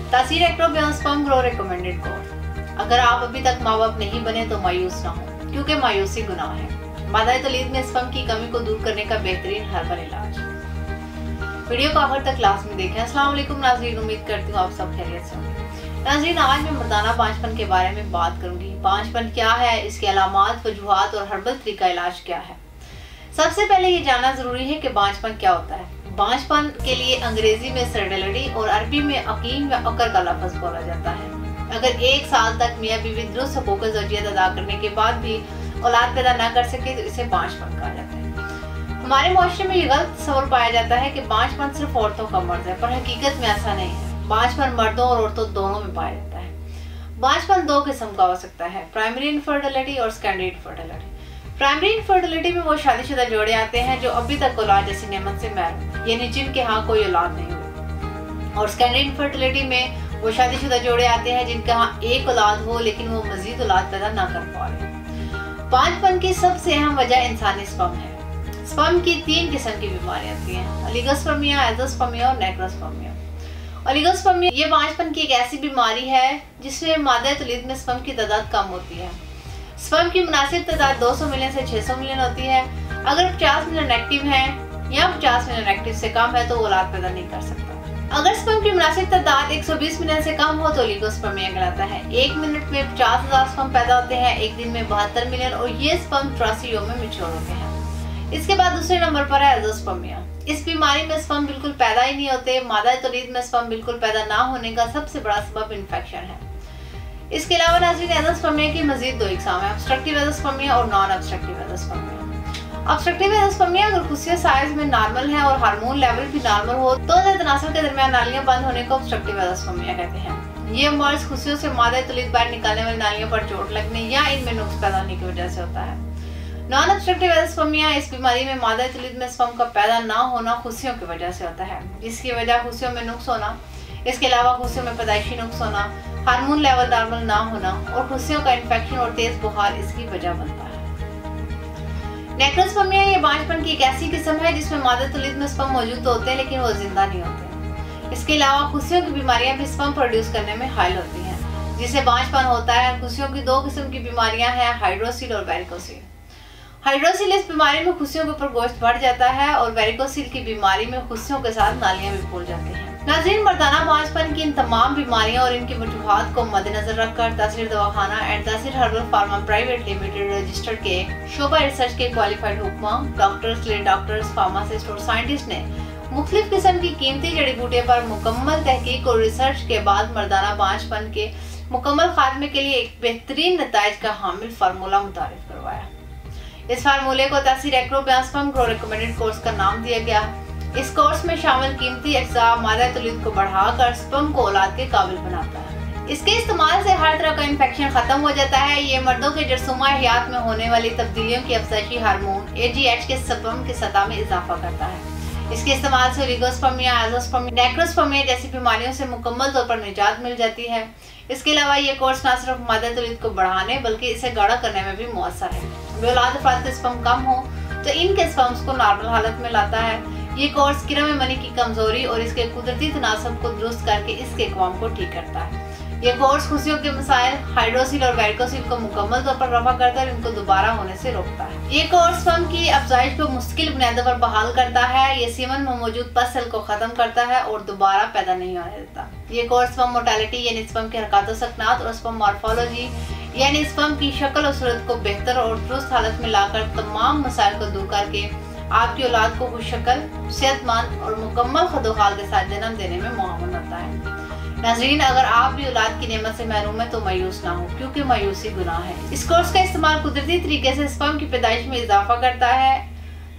तासीर एक्टोबियन sperm grow recommended course. अगर आप अभी तक माँ बाप नहीं बने तो मायूस ना हो, क्योंकि मायूसी गुनाह है। मादाए तौलीद में स्पर्म की कमी को दूर करने का बेहतरीन हर्बल इलाज। वीडियो को आखिर तक लास्ट में देखें। अस्सलाम वालेकुम नाज़रीन, उम्मीद करती हूँ आप सब खैरियत से होंगे। नाज़रीन, आज मैं मर्दाना बांझपन के बारे में बात करूंगी। बांझपन क्या है, इसके अलामात, वजूहात और हर्बल तरीका इलाज क्या है। सबसे पहले ये जानना जरूरी है कि बांझपन क्या होता है। बांझपन के लिए अंग्रेजी में सर्डिलिटी और अरबी में अकीम या अकर का लफ्ज बोला जाता है। अगर 1 साल तक मियाँ बीवी दुरुस्त हुकूक ज़ौजियत अदा करने के बाद भी औलाद पैदा न कर सके तो इसे बांझपन कहा जाता है। हमारे मुआशरे में ये गलत तस्वर पाया जाता है कि बांझपन सिर्फ औरतों का मर्ज है, पर हकीकत में ऐसा नहीं है। बांझपन मर्दों और औरतों दोनों में पाया जाता है। बांझपन 2 किस्म का हो सकता है, प्राइमरी इनफर्टिलिटी और सेकेंडरी इनफर्टिलिटी। प्राइमरी इनफर्टिलिटी में वो शादीशुदा जोड़े आते हैं जो अभी तक औलाद जैसी नेमत से महरूम, यानी जिनके यहाँ कोई औलाद नहीं हुई। और सेकेंडरी इनफर्टिलिटी में वो शादीशुदा जोड़े आते हैं जिनके यहाँ एक औलाद हो लेकिन वो मजीद औलाद पैदा ना कर पा रहे। बांझपन की सबसे अहम वजह इंसानी स्पर्म है। स्पर्म की 3 किस्म की बीमारियां होती हैं, ओलिगोस्पर्मिया, एज़ोस्पर्मिया और नेक्रोस्पर्मिया। ओलिगोस्पर्मिया ये बांझपन की एक ऐसी बीमारी है जिसमें मादा तौलीद में स्पर्म की तादाद कम होती है। स्पर्म की मुनासिब तादाद 200 मिलियन से 600 मिलियन होती है। अगर 50 मिलियन एक्टिव है या 50 मिलियन एक्टिव से कम है तो वो औलाद पैदा नहीं कर सकता। अगर स्पर्म की मुनासिब तादाद 120 मिलियन से कम हो तो ओलिगोस्पर्मिया कहलाता है। 1 मिनट में 50,000 स्पर्म पैदा होते हैं, एक दिन में 72 मिलियन, और ये स्पर्म 83 योम में मैच्योर होते हैं। इसके बाद दूसरे नंबर पर है एज़ोस्पर्मिया। इस बीमारी में स्पर्म बिल्कुल पैदा ही नहीं होते। मादा तौलीद में स्पर्म बिल्कुल पैदा ना होने का सबसे बड़ा सबब इन्फेक्शन है। इसके अलावा नाज़रीन, एज़ोस्पर्मिया की मजीद 2 इकसाम है, ऑब्स्ट्रक्टिव एज़ोस्पर्मिया और non obstructive azoospermia. Obstructive azoospermia अगर खुशिया साइज में नॉर्मल है और हार्मोन लेवल भी नॉर्मल हो तो तनासुर के दरमियान नालियां बंद होने को ऑब्स्ट्रक्टिव एज़ोस्पर्मिया कहते हैं। ये मर्ज खुशियों से मादा तौलीद बाहर निकालने वाली नालियों पर चोट लगने या इनमें नुक्स पैदा होने की वजह से होता है। नॉन ऑब्स्ट्रक्टिव एज़ोस्पर्मिया इस बीमारी में मादा तौलीद में स्पर्म का पैदा ना होना खुशियों की वजह से होता है, जिसकी वजह खुशियों में नुक्स होना, इसके अलावा खुशियों में पैदाइशी नुक्स होना, हार्मोन लेवल नॉर्मल ना होना और खुशियों का इन्फेक्शन और तेज बुखार इसकी वजह बनता है। नेक्रोस्पर्मिया ये बांझपन की एक ऐसी किस्म है जिसमें मादा तौलीद में स्पर्म मौजूद तो होते हैं लेकिन वो जिंदा नहीं होते। इसके अलावा खुशियों की बीमारियां भी स्पर्म प्रोड्यूस करने में हाइल होती हैं, जिससे बांझपन होता है। खुशियों की 2 किस्म की बीमारियां हैं, हाइड्रोसिल और वेरिकोसिल। हाइड्रोसिल इस बीमारी में खुशियों के ऊपर गोश्त बढ़ जाता है और वेरिकोसिल की बीमारी में खुशियों के साथ नालियां भी फूल जाती हैं। नाज़रीन, मर्दाना बांझपन की इन तमाम बीमारियों और इनकी वजूहात को मद्देनजर रखकर तासीर दवाखाना एंड तासीर herbal pharma private limited registered के शोबा रिसर्च के क्वालिफाइड हुक्मा, डॉक्टर्स, लेडी डॉक्टर्स, फार्मासिस्ट और साइंटिस्ट ने मुख्तलिफ किस्म की कीमती जड़ी बूटियों पर मुकम्मल तहकीक और रिसर्च के बाद मर्दाना बांझपन के मुकम्मल खात्मे के लिए एक बेहतरीन नताइज का हामिल फार्मूला मुतारिफ करवाया। इस फार्मूले को तासीर एक्टोबियन स्पर्म ग्रो रिकमेंडेड कोर्स का नाम दिया गया। इस कोर्स में शामिल कीमती अज्जा मादा तौलीद को बढ़ाकर स्पर्म को औलाद के काबिल बनाता है। इसके इस्तेमाल से हर तरह का इन्फेक्शन खत्म हो जाता है। ये मर्दों के जरसूमा हयात में होने वाली तब्दीलियों की अफजाइशी हार्मोन AGH के स्पर्म की सतह में इजाफा करता है। इसके इस्तेमाल से ओलिगोस्पर्मिया, एज़ोस्पर्मिया, नेक्रोस्पर्मिया जैसी बीमारियों से मुकम्मल तौर पर निजात मिल जाती है। इसके अलावा ये कोर्स न सिर्फ मादा तौलीद को बढ़ाने बल्कि इसे गाढ़ा करने में भी मुअस्सर है। औलाद अफराद के स्पर्म कम हो तो इनके स्पर्म्स को नॉर्मल हालत में लाता है। ये कोर्स किरम मनी की कमजोरी और इसके कुदरती तनासब को दुरुस्त करके इसके इक़वाम को ठीक करता है। ये कोर्स खुशियों के मसाइल, हाइड्रोसिल और वेरिकोसिल को मुकम्मल तौर पर रफा करता है और इनको दोबारा होने से रोकता है। ये कोर्स स्पर्म की अफजाइश को मुश्किल बुनियादों पर बहाल करता है। ये सीमन में मौजूद पस सेल को खत्म करता है और दोबारा पैदा नहीं होने देता। ये कोर्स स्पर्म मोर्टेलिटी यानी स्पर्म की हरकत व सकनात और स्पर्म मॉर्फोलॉजी यानी स्पर्म की शक्ल और सूरत को बेहतर और दुरुस्त हालत में लाकर तमाम मसाइल को दूर करके आपकी औलाद को खुशशक्ल, सेहतमंद और मुकम्मल खदोखाल के साथ जन्म देने में मुआवन होता है। नाज़रीन, अगर आप भी औलाद की नेमत से महरूम है तो मायूस ना हो, क्योंकि मायूसी गुनाह है। इस कोर्स का इस्तेमाल कुदरती तरीके से स्पर्म की पैदाइश में इजाफा करता है।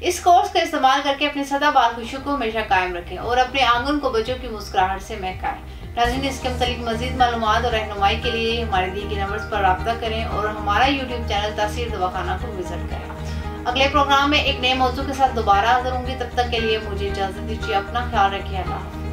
इस कोर्स का इस्तेमाल करके अपनी सदाबहार खुशियों को हमेशा कायम रखें और अपने आंगन को बच्चों की मुस्कुराहट से महकाएं। नाज़रीन, इसके मुतालिक मज़ीद मालूमात और रहनुमाई के लिए हमारे दिए गए नंबर्स पर रब्ता करें और हमारा यूट्यूब चैनल तासीर दवाखाना को विजिट करें। अगले प्रोग्राम में एक नए मौजू के साथ दोबारा हाजिर होंगी। तब तक के लिए मुझे इजाज़त दीजिए। अपना ख्याल रखिए। अल्लाह।